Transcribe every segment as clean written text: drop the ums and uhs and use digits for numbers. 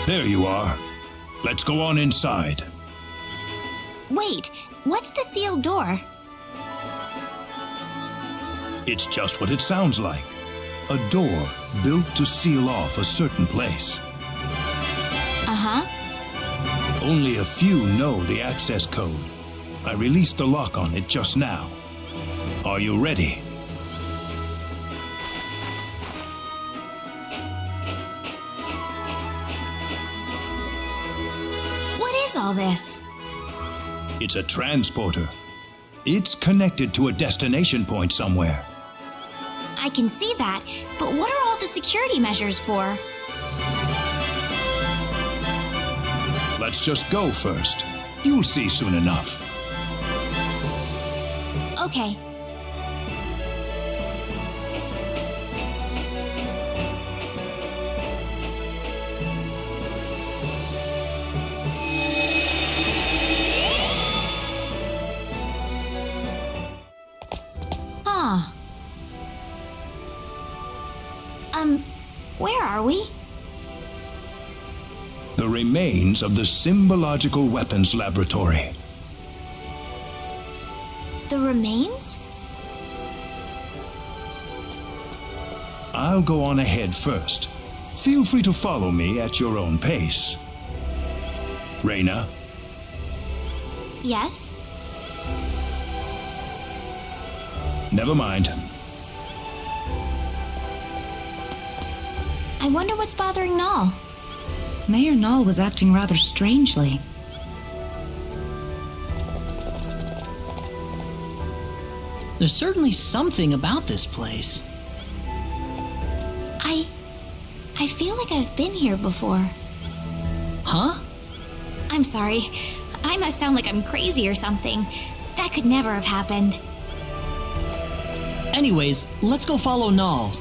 There you are. Let's go on inside. Wait, what's the sealed door? It's just what it sounds like. A door built to seal off a certain place. Uh-huh. Only a few know the access code. I released the lock on it just now. Are you ready? What is all this? It's a transporter. It's connected to a destination point somewhere. I can see that, but what are all the security measures for? Let's just go first. You'll see soon enough. Okay. Huh. Where are we? The remains of the Symbological Weapons Laboratory. The remains? I'll go on ahead first. Feel free to follow me at your own pace. Reyna, Yes? never mind. I wonder what's bothering Null. Mayor Null was acting rather strangely. There's certainly something about this place. I feel like I've been here before. Huh? I'm sorry. I must sound like I'm crazy or something. That could never have happened. Anyways, let's go follow Null.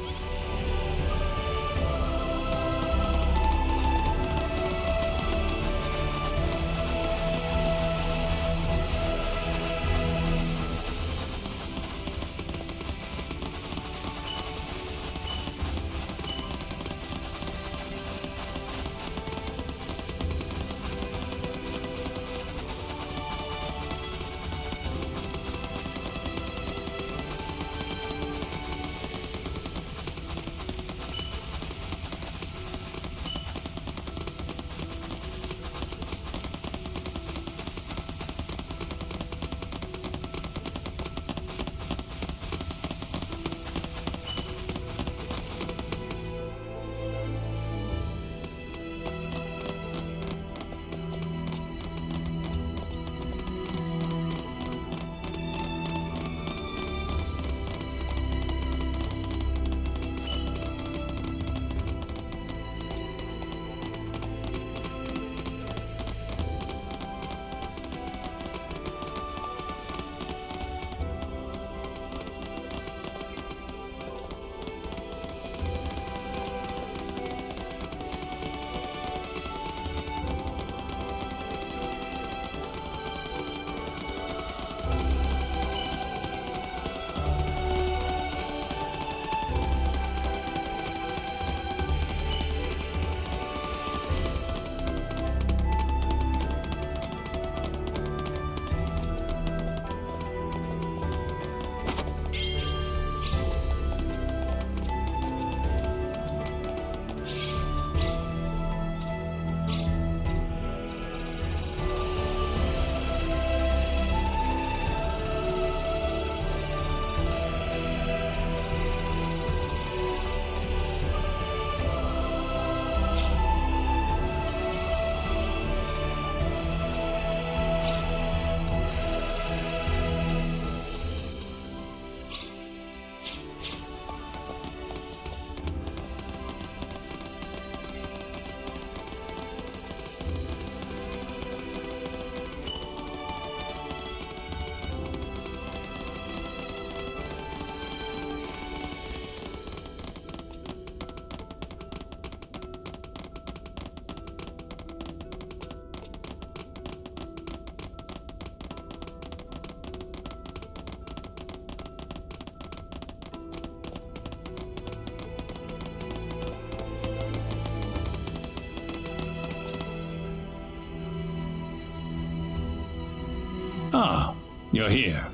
Ah, you're here.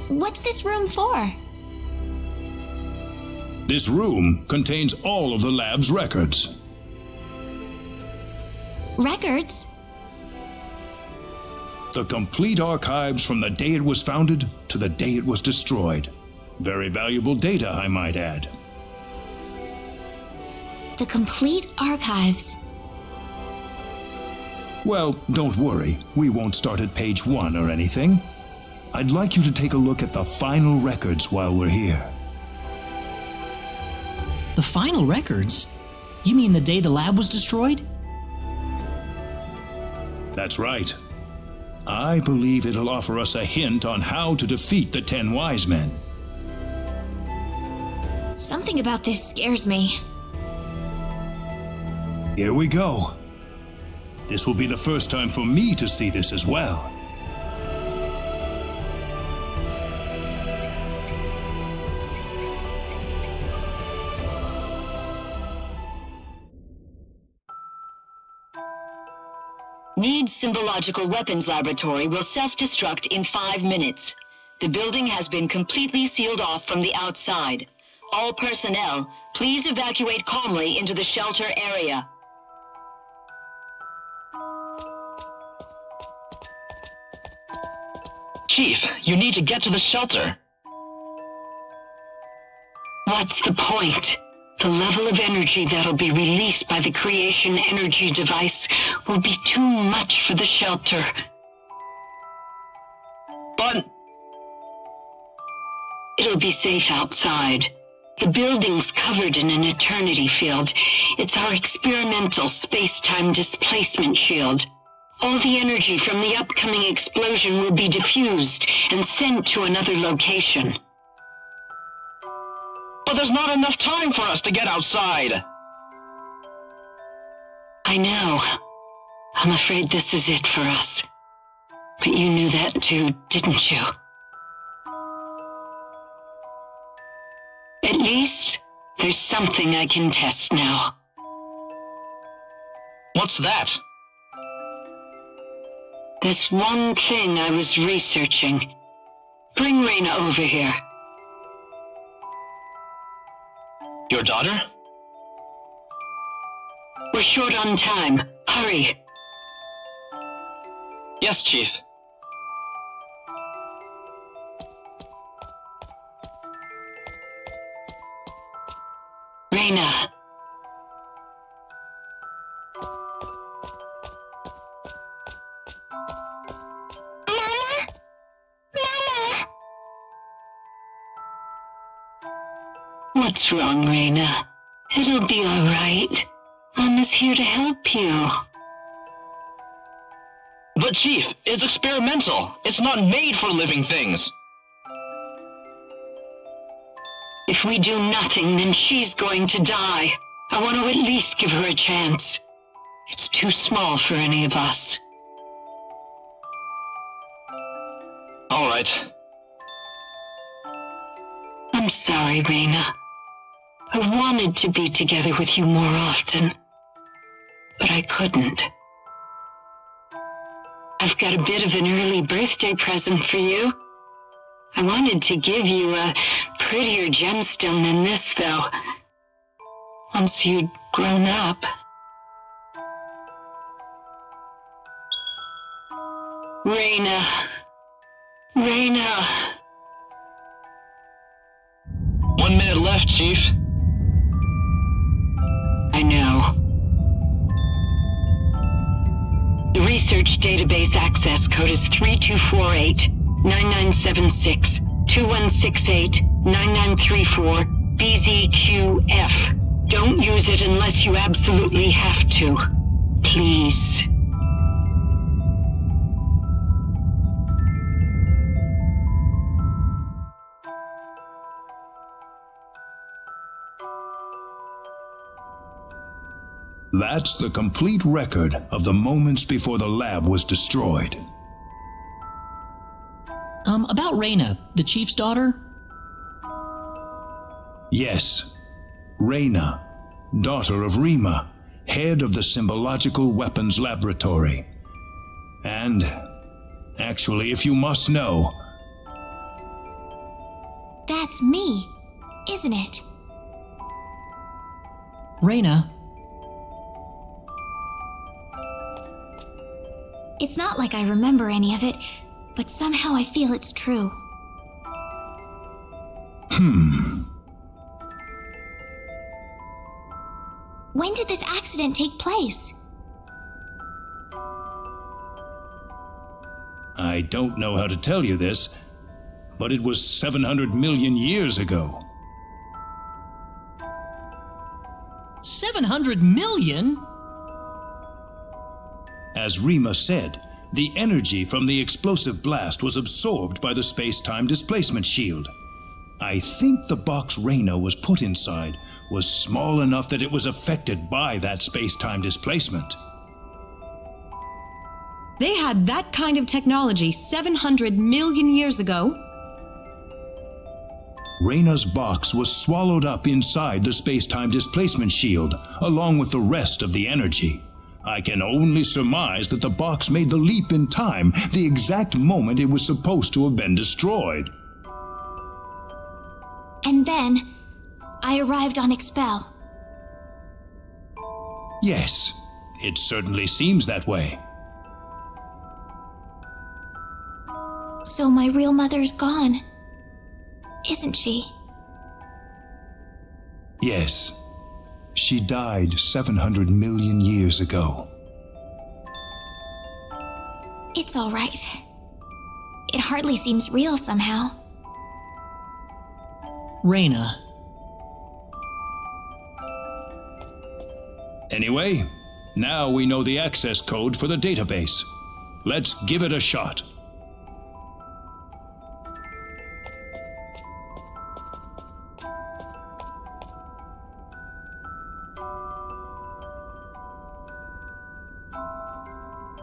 What's this room for? This room contains all of the lab's records. Records? The complete archives from the day it was founded to the day it was destroyed. Very valuable data, I might add. The complete archives. Well, don't worry. We won't start at page 1 or anything. I'd like you to take a look at the final records while we're here. The final records? You mean the day the lab was destroyed? That's right. I believe it'll offer us a hint on how to defeat the 10 Wise Men. Something about this scares me. Here we go. This will be the first time for me to see this as well. Need's Symbological Weapons Laboratory will self-destruct in 5 minutes. The building has been completely sealed off from the outside. All personnel, please evacuate calmly into the shelter area. Chief, you need to get to the shelter. What's the point? The level of energy that'll be released by the creation energy device will be too much for the shelter. But It'll be safe outside. The building's covered in an eternity field. It's our experimental space-time displacement shield. All the energy from the upcoming explosion will be diffused and sent to another location. But there's not enough time for us to get outside. I know. I'm afraid this is it for us. But you knew that too, didn't you? At least, there's something I can test now. What's that? This one thing I was researching. Bring Reyna over here. Your daughter? We're short on time. Hurry. Yes, Chief. Reyna. What's wrong, Reyna? It'll be all right. Mama's here to help you. But Chief, it's experimental. It's not made for living things. If we do nothing, then she's going to die. I want to at least give her a chance. It's too small for any of us. All right. I'm sorry, Reyna. I wanted to be together with you more often, but I couldn't. I've got a bit of an early birthday present for you. I wanted to give you a prettier gemstone than this, though. Once you'd grown up. Reyna. Reyna. 1 minute left, Chief. I know. The research database access code is 3248-9976-2168-9934 BZQF. Don't use it unless you absolutely have to. Please. That's the complete record of the moments before the lab was destroyed. About Reyna, the chief's daughter? Yes, Reyna, daughter of Rima, head of the Symbological Weapons Laboratory. And, actually, if you must know, That's me, isn't it? Reyna, It's not like I remember any of it, but somehow I feel it's true. When did this accident take place? I don't know how to tell you this, but it was 700 million years ago. 700 million? As Rima said, the energy from the explosive blast was absorbed by the space-time displacement shield. I think the box Reyna was put inside was small enough that it was affected by that space-time displacement. They had that kind of technology 700 million years ago? Reyna's box was swallowed up inside the space-time displacement shield, along with the rest of the energy. I can only surmise that the box made the leap in time the exact moment it was supposed to have been destroyed. And then, I arrived on Expel. Yes, it certainly seems that way. So my real mother's gone, isn't she? Yes, she died 700 million years ago. It's all right. It hardly seems real somehow. Reyna, Anyway, now we know the access code for the database. Let's give it a shot.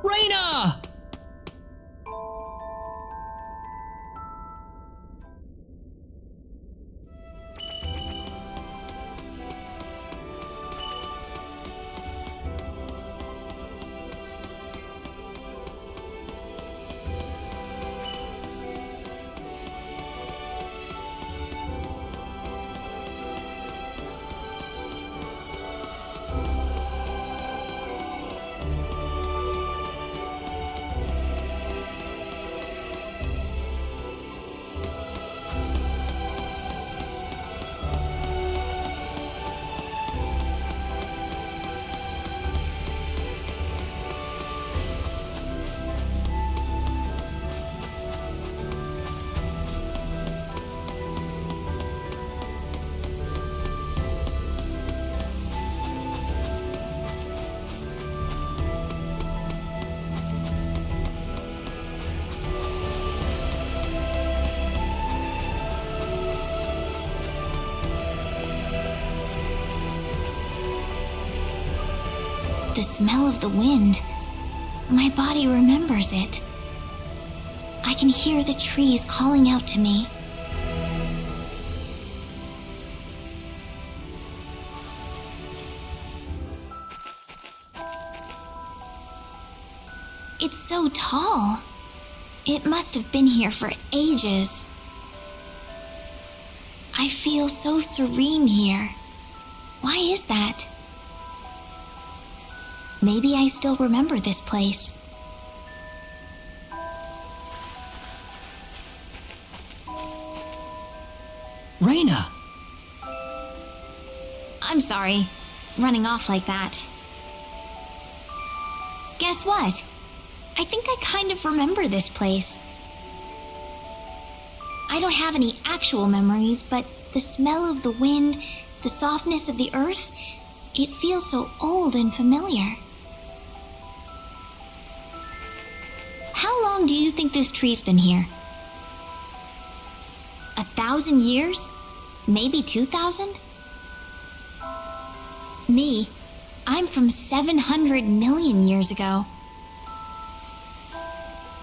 Reyna! The smell of the wind. My body remembers it. I can hear the trees calling out to me. It's so tall. It must have been here for ages. I feel so serene here. Why is that? Maybe I still remember this place. Reyna! I'm sorry, running off like that. Guess what? I think I kind of remember this place. I don't have any actual memories, but the smell of the wind, the softness of the earth, it feels so old and familiar. How long do you think this tree's been here? 1,000 years? Maybe 2,000? Me, I'm from 700 million years ago.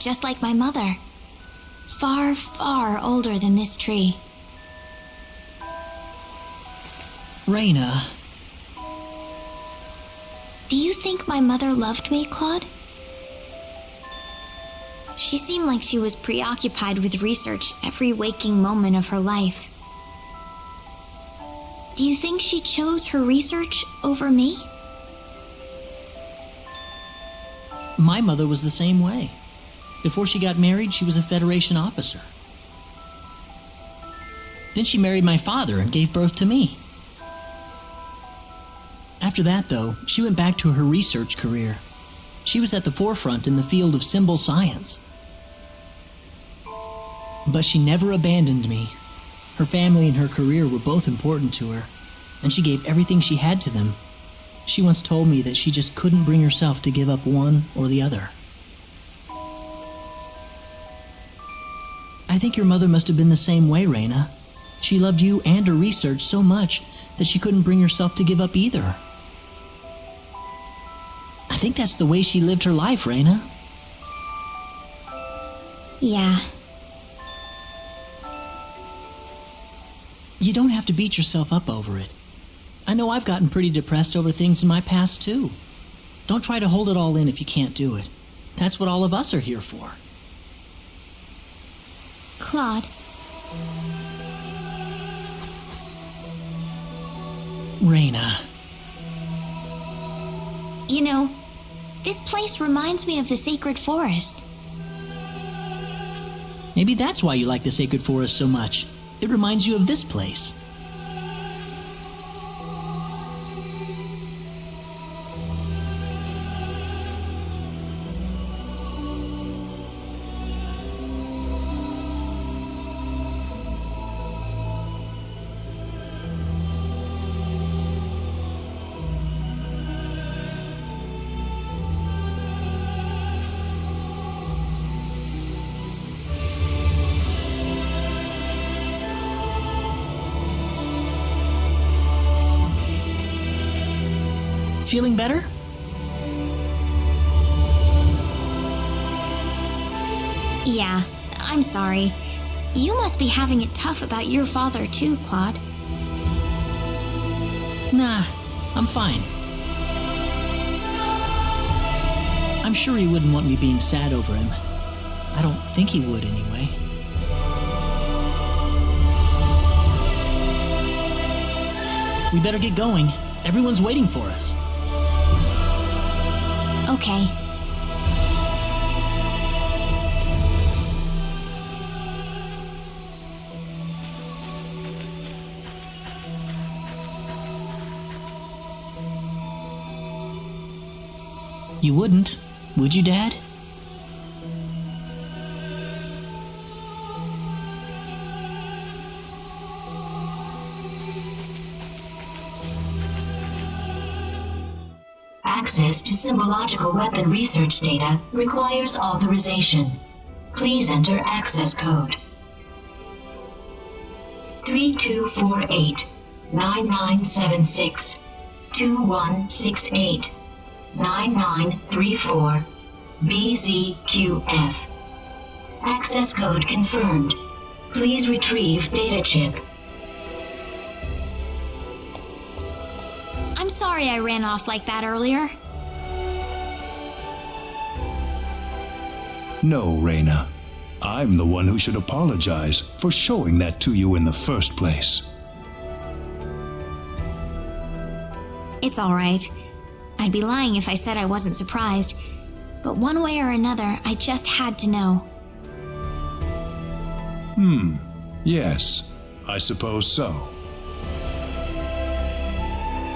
Just like my mother. Far, far older than this tree. Reyna, Do you think my mother loved me, Claude? She seemed like she was preoccupied with research every waking moment of her life. Do you think she chose her research over me? My mother was the same way. Before she got married, she was a Federation officer. Then she married my father and gave birth to me. After that, though, she went back to her research career. She was at the forefront in the field of symbol science. But she never abandoned me. Her family and her career were both important to her, and she gave everything she had to them. She once told me that she just couldn't bring herself to give up one or the other. I think your mother must have been the same way, Raina. She loved you and her research so much that she couldn't bring herself to give up either. I think that's the way she lived her life, Raina. Yeah. You don't have to beat yourself up over it. I know I've gotten pretty depressed over things in my past, too. Don't try to hold it all in if you can't do it. That's what all of us are here for. Claude. Raina. You know, this place reminds me of the sacred forest. Maybe that's why you like the sacred forest so much. It reminds you of this place. Feeling better? Yeah, I'm sorry. You must be having it tough about your father too, Claude. Nah, I'm fine. I'm sure he wouldn't want me being sad over him. I don't think he would anyway. We better get going. Everyone's waiting for us. Okay. You wouldn't, would you, Dad? Access to symbological weapon research data requires authorization. Please enter access code 3248 9976 2168 9934 BZQF. Access code confirmed. Please retrieve data chip. I'm sorry I ran off like that earlier. No, Raina. I'm the one who should apologize for showing that to you in the first place. It's all right. I'd be lying if I said I wasn't surprised. But one way or another, I just had to know. Yes, I suppose so.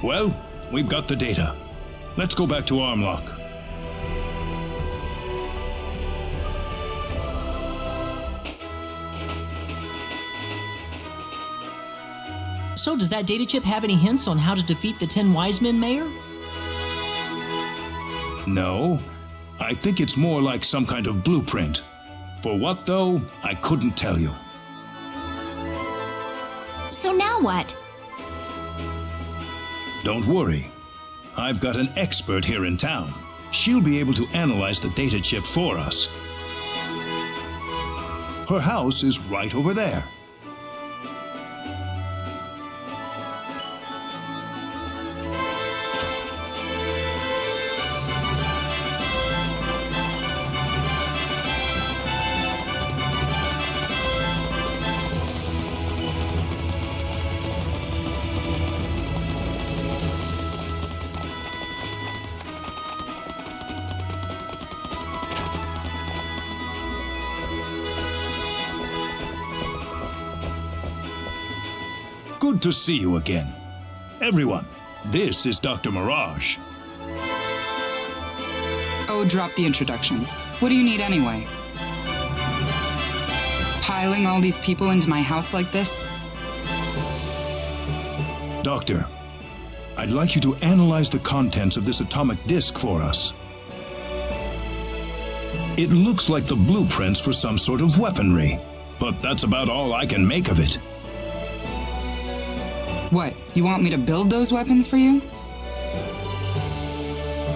Well, we've got the data. Let's go back to Armlock. So does that data chip have any hints on how to defeat the 10 Wisemen, Mayor? No, I think it's more like some kind of blueprint. For what, though, I couldn't tell you. So now what? Don't worry. I've got an expert here in town. She'll be able to analyze the data chip for us. Her house is right over there. good to see you again. Everyone, this is Dr. Mirage. Oh, drop the introductions. What do you need anyway? Piling all these people into my house like this? Doctor, I'd like you to analyze the contents of this atomic disk for us. It looks like the blueprints for some sort of weaponry, but that's about all I can make of it. What, you want me to build those weapons for you?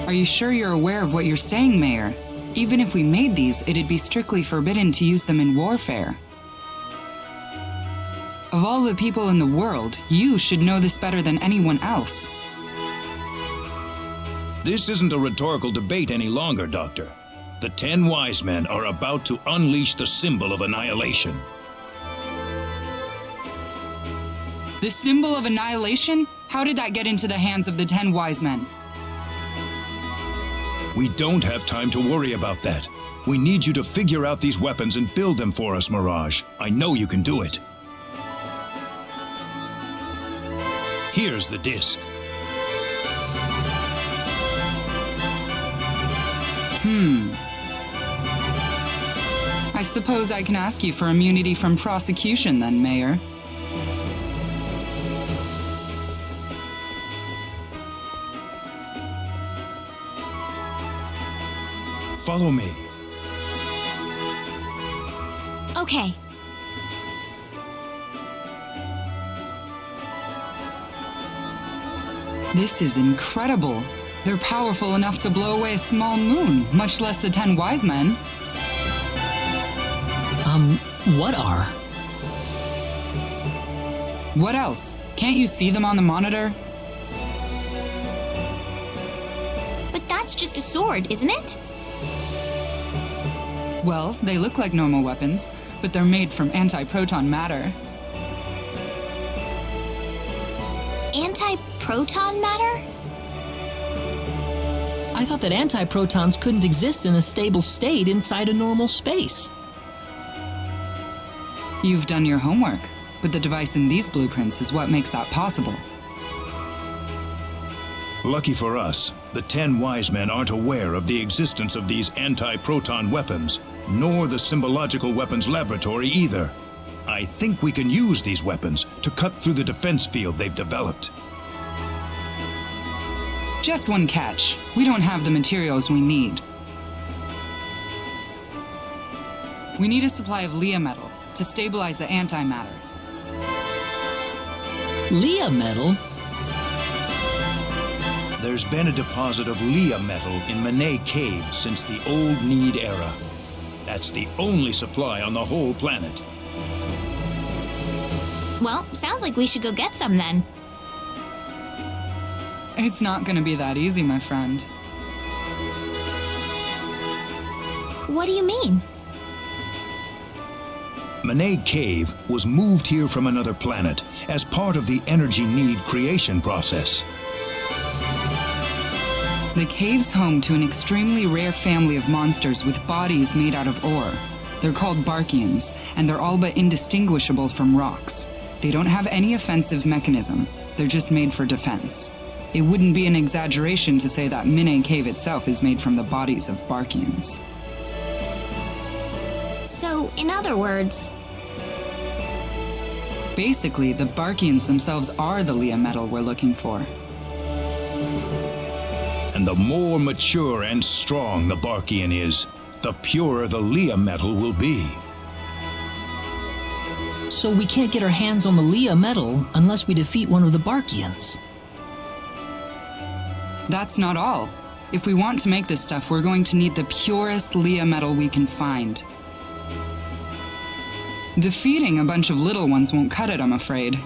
Are you sure you're aware of what you're saying, Mayor? Even if we made these, it'd be strictly forbidden to use them in warfare. Of all the people in the world, you should know this better than anyone else. This isn't a rhetorical debate any longer, Doctor. The 10 Wise Men are about to unleash the symbol of annihilation. The symbol of annihilation? How did that get into the hands of the 10 Wise Men? We don't have time to worry about that. We need you to figure out these weapons and build them for us, Mirage. I know you can do it. Here's the disc. I suppose I can ask you for immunity from prosecution then, Mayor. Follow me. Okay. This is incredible. They're powerful enough to blow away a small moon, much less the 10 Wise Men. What are? What else? Can't you see them on the monitor? But that's just a sword, isn't it? Well, they look like normal weapons, but they're made from anti-proton matter. Anti-proton matter? I thought that antiprotons couldn't exist in a stable state inside a normal space. You've done your homework, but the device in these blueprints is what makes that possible. Lucky for us, the 10 Wise Men aren't aware of the existence of these anti-proton weapons, nor the Symbological Weapons Laboratory either. I think we can use these weapons to cut through the defense field they've developed. Just one catch. We don't have the materials we need. We need a supply of Leah metal to stabilize the antimatter. Leah metal? There's been a deposit of Leah metal in Manet Cave since the Old Need era. That's the only supply on the whole planet. Well, sounds like we should go get some then. It's not gonna be that easy, my friend. What do you mean? Manet Cave was moved here from another planet as part of the energy need creation process. The cave's home to an extremely rare family of monsters with bodies made out of ore. They're called Barkians, and they're all but indistinguishable from rocks. They don't have any offensive mechanism. They're just made for defense. It wouldn't be an exaggeration to say that Manet Cave itself is made from the bodies of Barkians. So, in other words... Basically, the Barkians themselves are the Leah metal we're looking for. And the more mature and strong the Barkian is, the purer the Leah metal will be. So we can't get our hands on the Leah metal unless we defeat one of the Barkians. That's not all. If we want to make this stuff, we're going to need the purest Leah metal we can find. Defeating a bunch of little ones won't cut it, I'm afraid.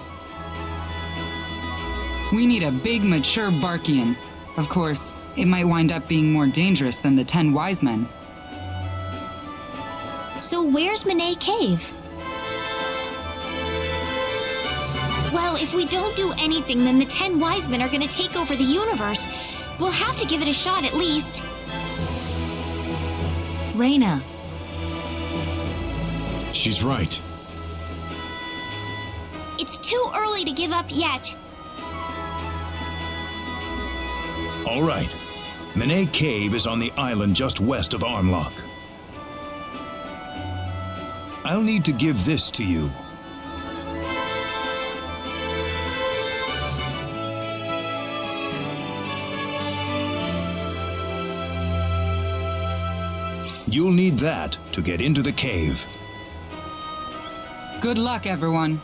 We need a big, mature Barkian. Of course, it might wind up being more dangerous than the 10 Wise Men. So where's Manet Cave? Well, if we don't do anything, then the 10 Wise Men are gonna take over the universe. We'll have to give it a shot at least. She's right. It's too early to give up yet. All right. Manet Cave is on the island just west of Armlock. I'll need to give this to you. You'll need that to get into the cave. Good luck, everyone.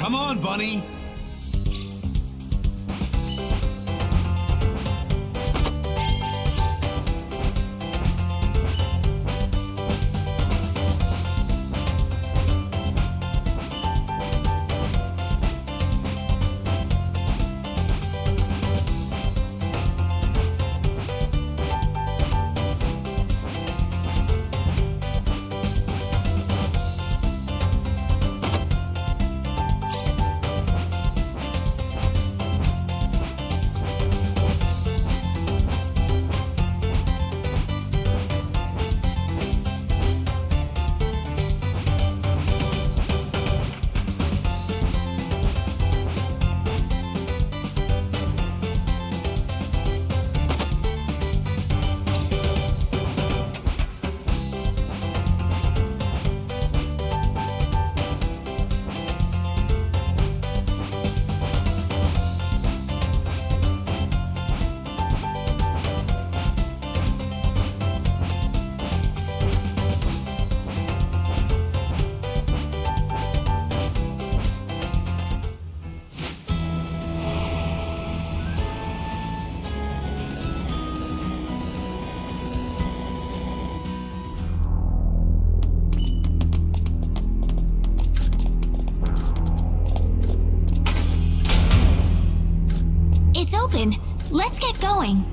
Come on, Bunny! It's open. Let's get going.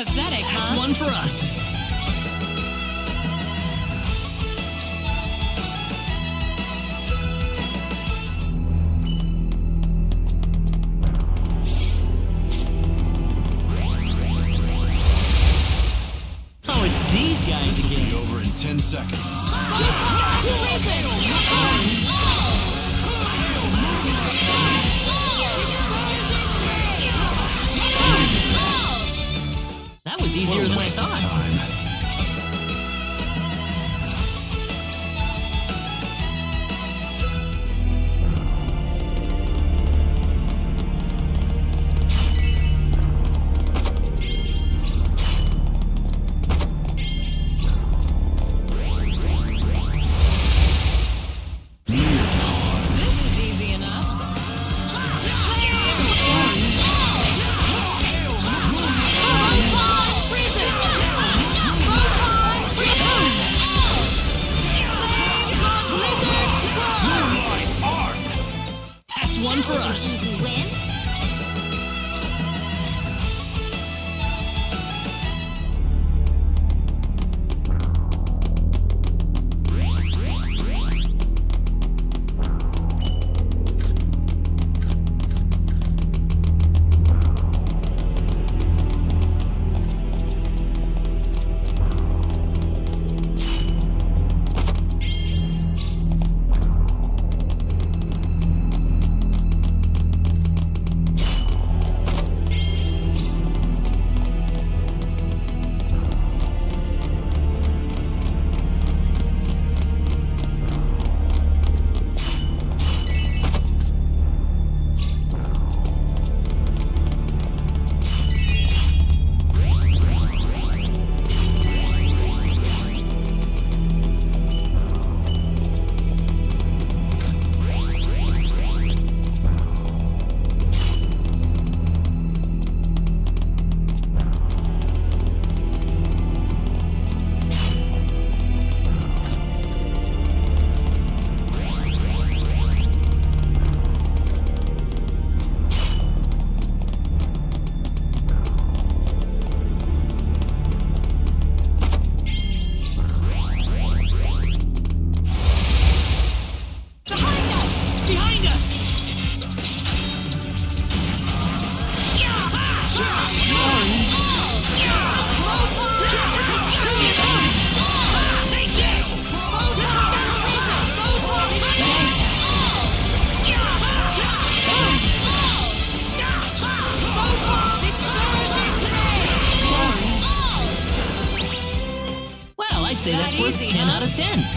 Pathetic, That's huh? one for us. Oh, it's these guys This will again. be over in 10 seconds. That was easier than I Waste of thought. time. This is easy enough. That's one for us. Easy win. Behind us! Take this! Well, I'd say that's worth easy, 10 huh? out of 10.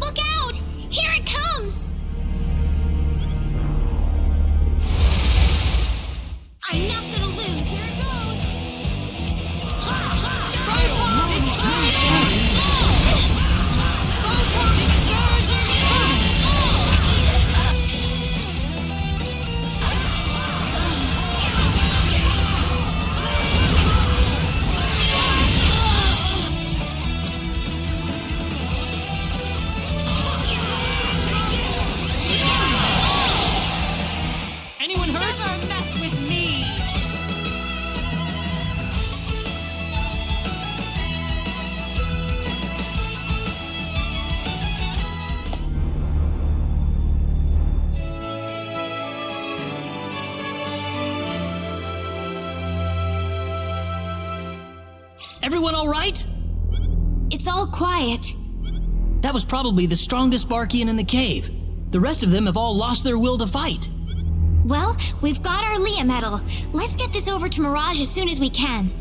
Look out! Here it comes! I'm not gonna lose. Here it goes. Anyone hurt? Never mess with me! Everyone all right? It's all quiet. That was probably the strongest Barkian in the cave. The rest of them have all lost their will to fight. Well, we've got our Leah medal. Let's get this over to Mirage as soon as we can.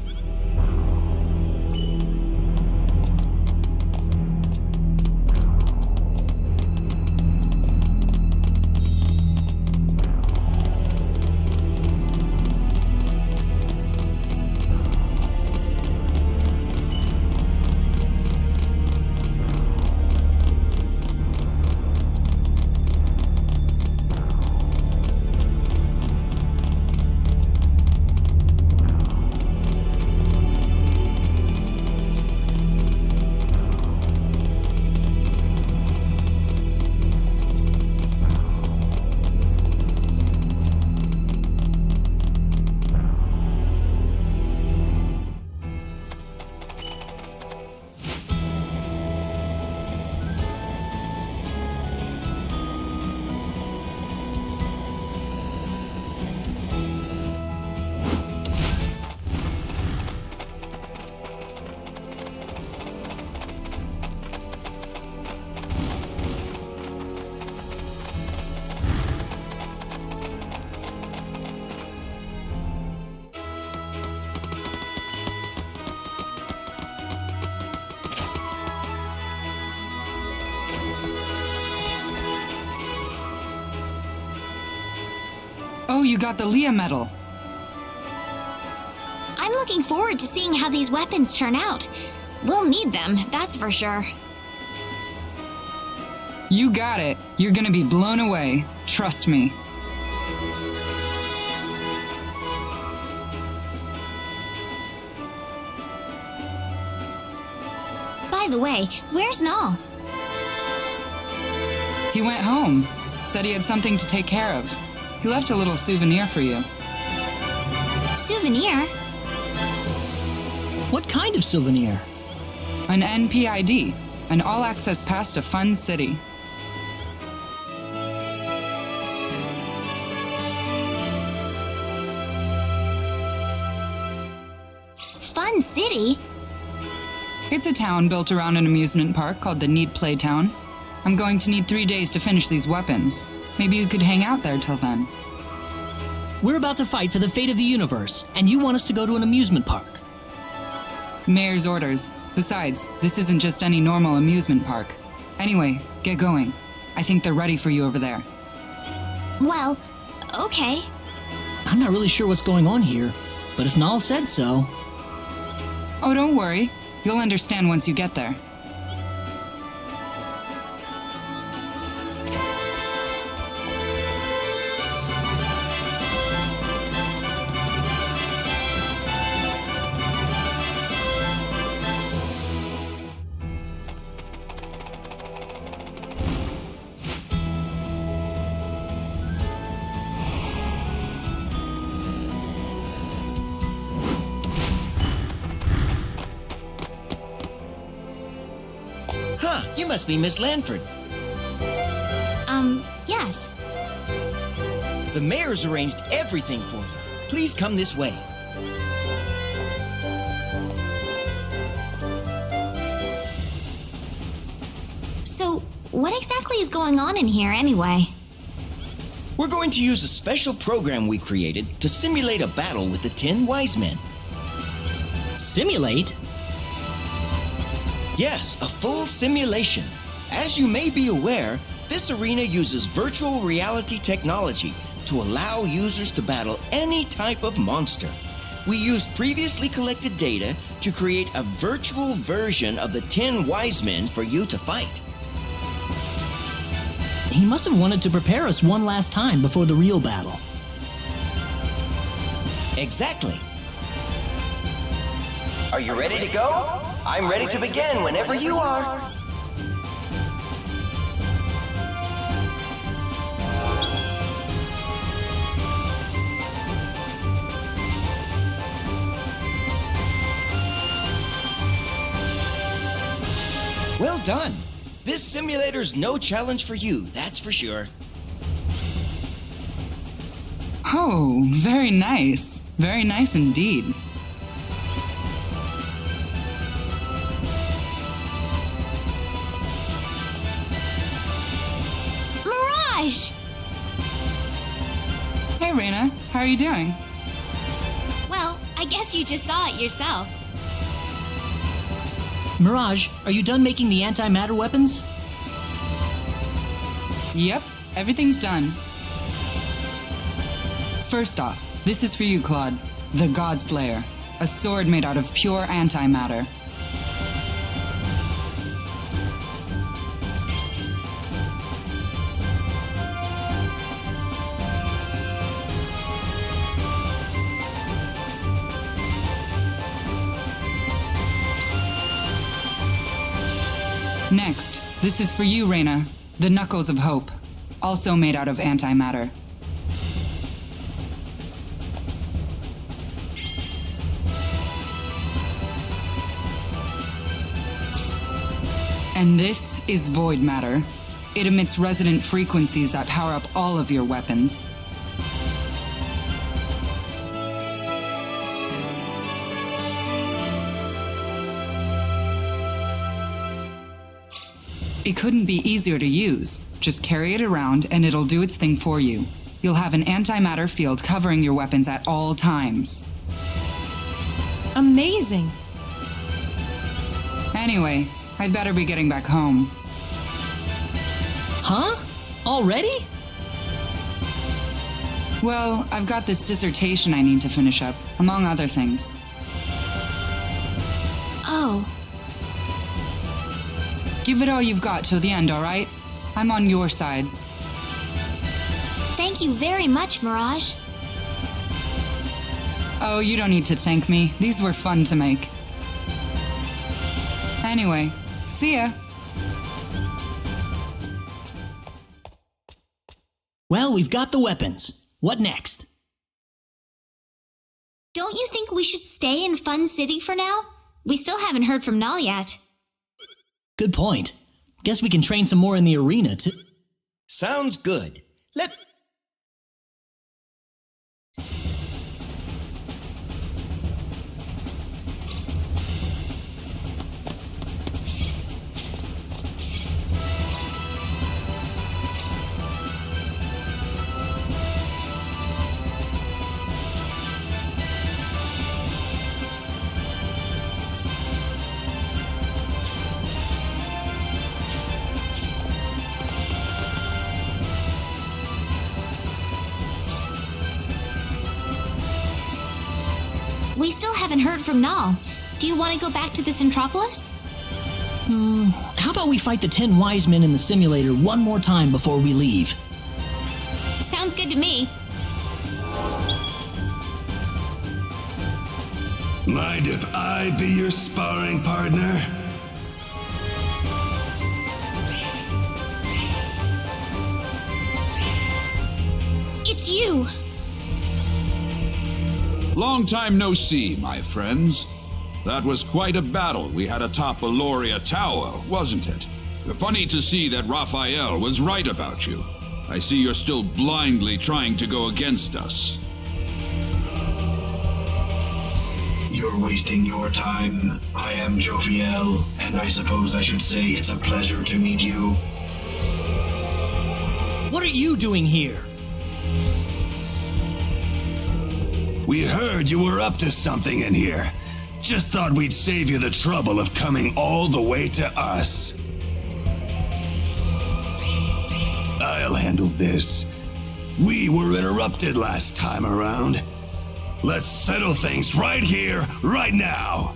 Oh, you got the Leah medal. I'm looking forward to seeing how these weapons turn out. We'll need them, that's for sure. You got it. You're gonna be blown away. Trust me. By the way, where's Null? He went home. Said he had something to take care of. He left a little souvenir for you. Souvenir? What kind of souvenir? An NPID, an all-access pass to Fun City. Fun City? It's a town built around an amusement park called the Need Playtown. I'm going to need 3 days to finish these weapons. Maybe you could hang out there till then. We're about to fight for the fate of the universe, and you want us to go to an amusement park. Mayor's orders. Besides, this isn't just any normal amusement park. Anyway, get going. I think they're ready for you over there. Well, okay. I'm not really sure what's going on here, but if Null said so... Oh, don't worry. You'll understand once you get there. You must be Miss Lanford. Yes. The mayor's arranged everything for you. Please come this way. So, what exactly is going on in here anyway? We're going to use a special program we created to simulate a battle with the 10 Wisemen. Simulate? Yes, a full simulation. As you may be aware, this arena uses virtual reality technology to allow users to battle any type of monster. We used previously collected data to create a virtual version of the 10 Wisemen for you to fight. He must have wanted to prepare us one last time before the real battle. Exactly. Are you ready to go? I'm ready to begin whenever you are. Well done. This simulator's no challenge for you, that's for sure. Oh, very nice. Very nice indeed. Mirage! Hey, Reyna. How are you doing? Well, I guess you just saw it yourself. Mirage, are you done making the antimatter weapons? Yep, everything's done. First off, this is for you, Claude. The Godslayer. A sword made out of pure antimatter. Next, this is for you, Reyna. The Knuckles of Hope. Also made out of antimatter. And this is void matter. It emits resonant frequencies that power up all of your weapons. It couldn't be easier to use. Just carry it around and it'll do its thing for you. You'll have an antimatter field covering your weapons at all times. Amazing. Anyway, I'd better be getting back home. Huh? Already? Well, I've got this dissertation I need to finish up, among other things. Oh, Give it all you've got till the end, all right? I'm on your side. thank you very much, Mirage. Oh, you don't need to thank me. These were fun to make. Anyway, see ya. Well, we've got the weapons. What next? Don't you think we should stay in Fun City for now? We still haven't heard from Nal yet. Good point. Guess we can train some more in the arena, too. Sounds good. We still haven't heard from Nal. Do you want to go back to the Centropolis? How about we fight the 10 wise men in the simulator one more time before we leave? Sounds good to me. Mind if I be your sparring partner? It's you! Long time no see, my friends. That was quite a battle we had atop Aloria Tower, wasn't it? Funny to see that Raphael was right about you. I see you're still blindly trying to go against us. You're wasting your time. I am Jophiel, and I suppose I should say it's a pleasure to meet you. What are you doing here? We heard you were up to something in here. Just thought we'd save you the trouble of coming all the way to us. I'll handle this. We were interrupted last time around. Let's settle things right here, right now.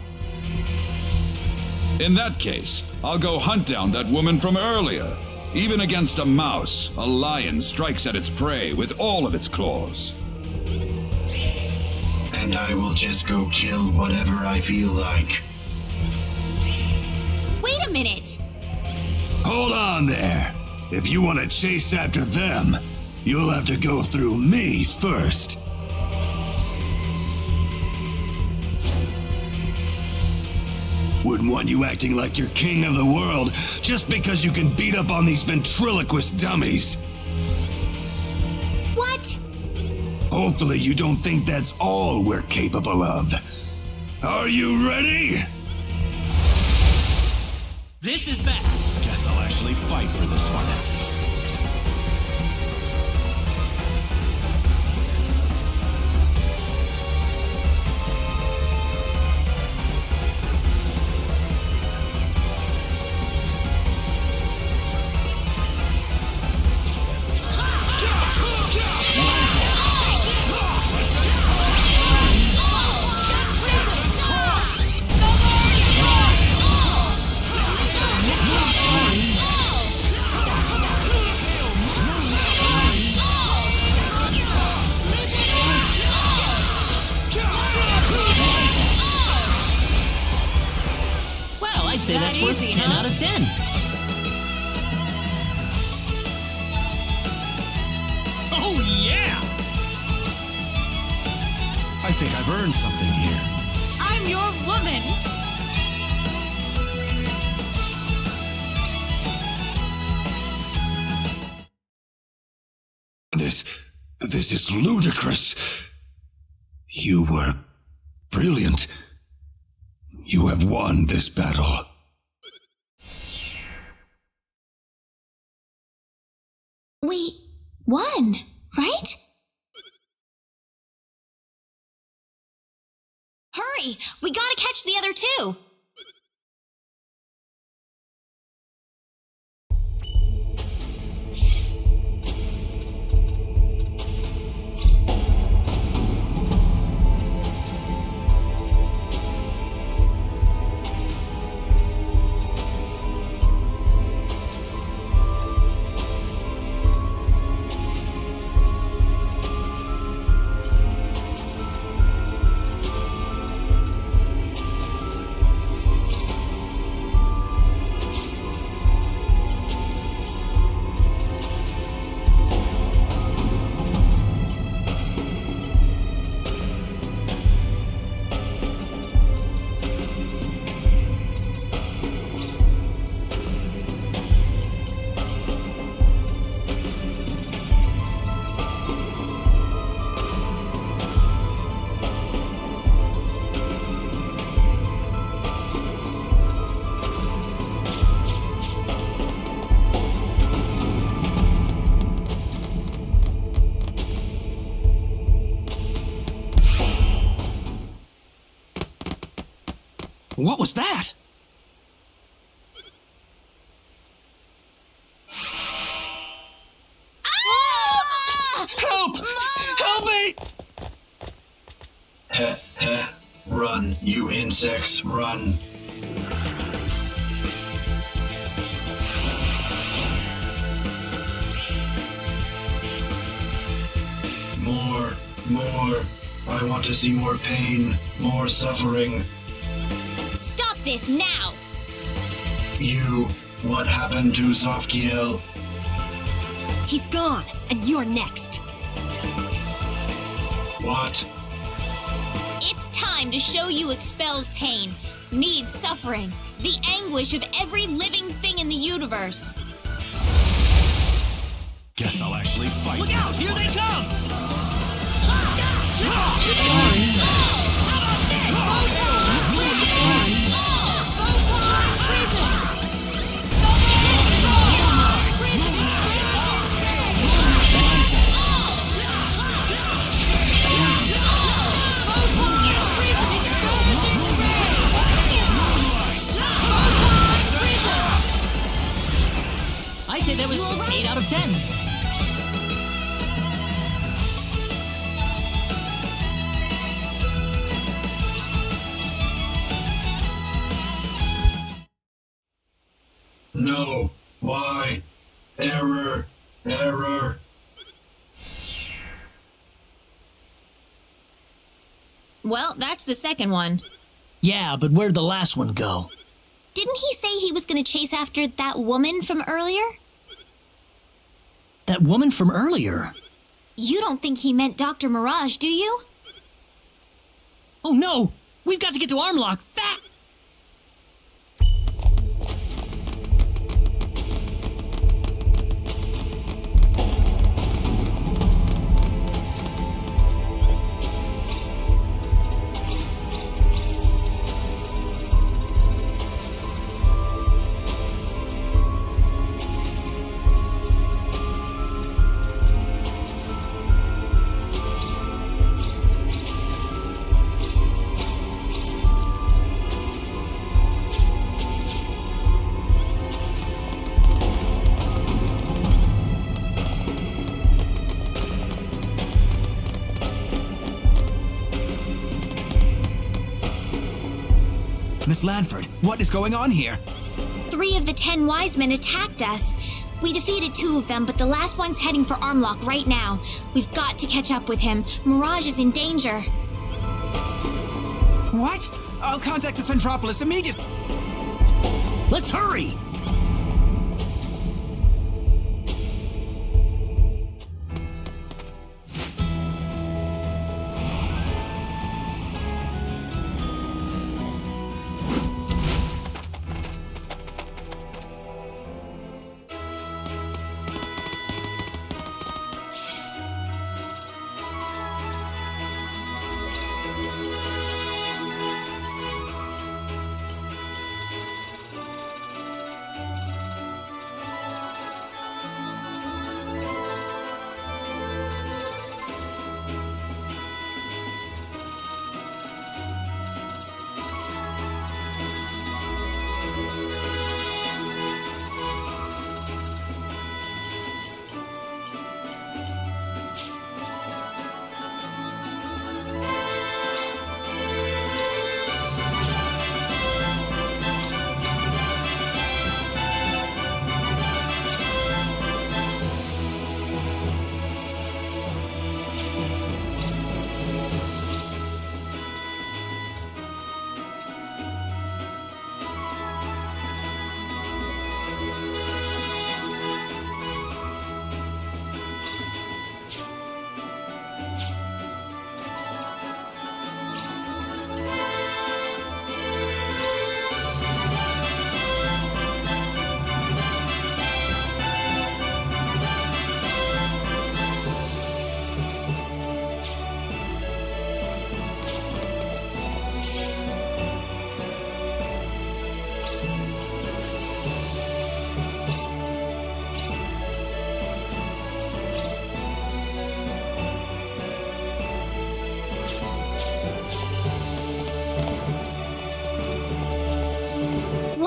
In that case, I'll go hunt down that woman from earlier. Even against a mouse, a lion strikes at its prey with all of its claws. And I will just go kill whatever I feel like. Wait a minute! Hold on there. If you want to chase after them, you'll have to go through me first. Wouldn't want you acting like you're king of the world just because you can beat up on these ventriloquist dummies. What? Hopefully you don't think that's all we're capable of. Are you ready? This is bad. Guess I'll actually fight for this one. I'd say that's worth easy, 10 huh? out of 10. Oh, yeah! I think I've earned something here. I'm your woman! This is ludicrous. You were brilliant. You have won this battle. We won, right? Hurry! We gotta catch the other two! What was that? Help! Help me! Heh, heh. Run, you insects, run. More. I want to see more pain, more suffering. Stop this now! You, what happened to Zofkiel? He's gone, and you're next. What? It's time to show you expels pain, needs suffering, the anguish of every living thing in the universe. Guess I'll actually fight. Look out! Here they come! I'd say that was 8 out of 10. No. Why? Error. Well, that's the second one. Yeah, but where'd the last one go? Didn't he say he was gonna chase after that woman from earlier? That woman from earlier? You don't think he meant Dr. Mirage, do you? Oh no! We've got to get to Armlock, fast! Miss Lanford, what is going on here? 3 of the 10 Wisemen attacked us. We defeated 2 of them, but the last one's heading for Armlock right now. We've got to catch up with him. Mirage is in danger. What? I'll contact the Centropolis immediately. Let's hurry!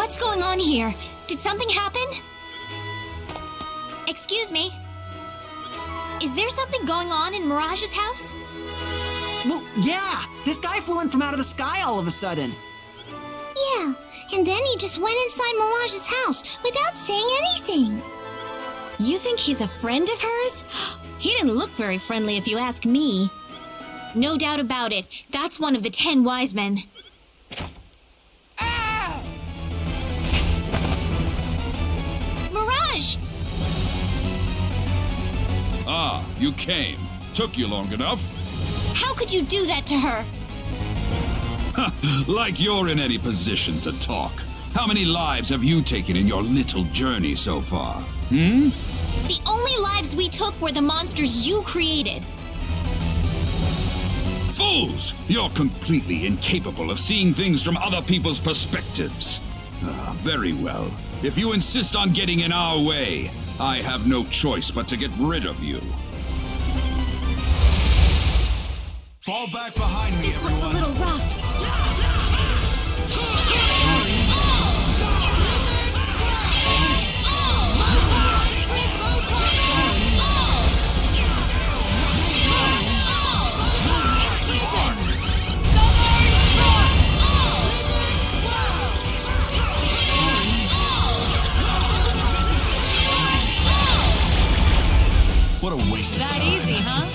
What's going on here? Did something happen? Excuse me? Is there something going on in Mirage's house? Well, yeah! This guy flew in from out of the sky all of a sudden. Yeah, and then he just went inside Mirage's house without saying anything. You think he's a friend of hers? He didn't look very friendly if you ask me. No doubt about it. That's one of the 10 wise men. Mirage! Ah, you came. Took you long enough. How could you do that to her? Like you're in any position to talk. How many lives have you taken in your little journey so far? The only lives we took were the monsters you created. Fools! You're completely incapable of seeing things from other people's perspectives. Very well. If you insist on getting in our way, I have no choice but to get rid of you. Fall back behind me, This looks a little rough. What a waste of That time. easy, huh?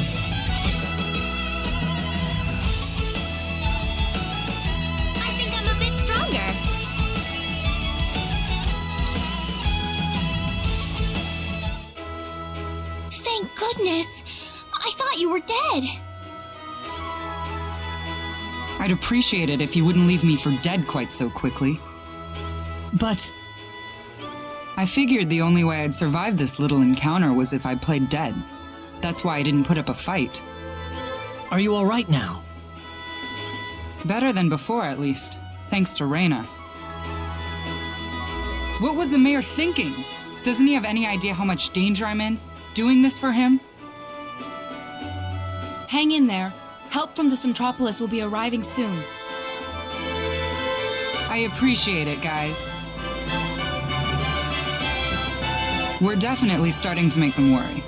I think I'm a bit stronger. Thank goodness. I thought you were dead. I'd appreciate it if you wouldn't leave me for dead quite so quickly. But I figured the only way I'd survive this little encounter was if I played dead. That's why I didn't put up a fight. are you all right now? Better than before, at least. Thanks to Reyna. What was the mayor thinking? Doesn't he have any idea how much danger I'm in? Doing this for him? Hang in there. Help from the Centropolis will be arriving soon. I appreciate it, guys. We're definitely starting to make them worry.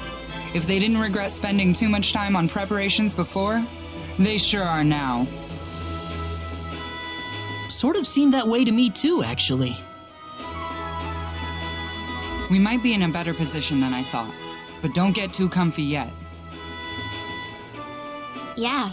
If they didn't regret spending too much time on preparations before, they sure are now. Sort of seemed that way to me too, actually. We might be in a better position than I thought, but don't get too comfy yet. Yeah,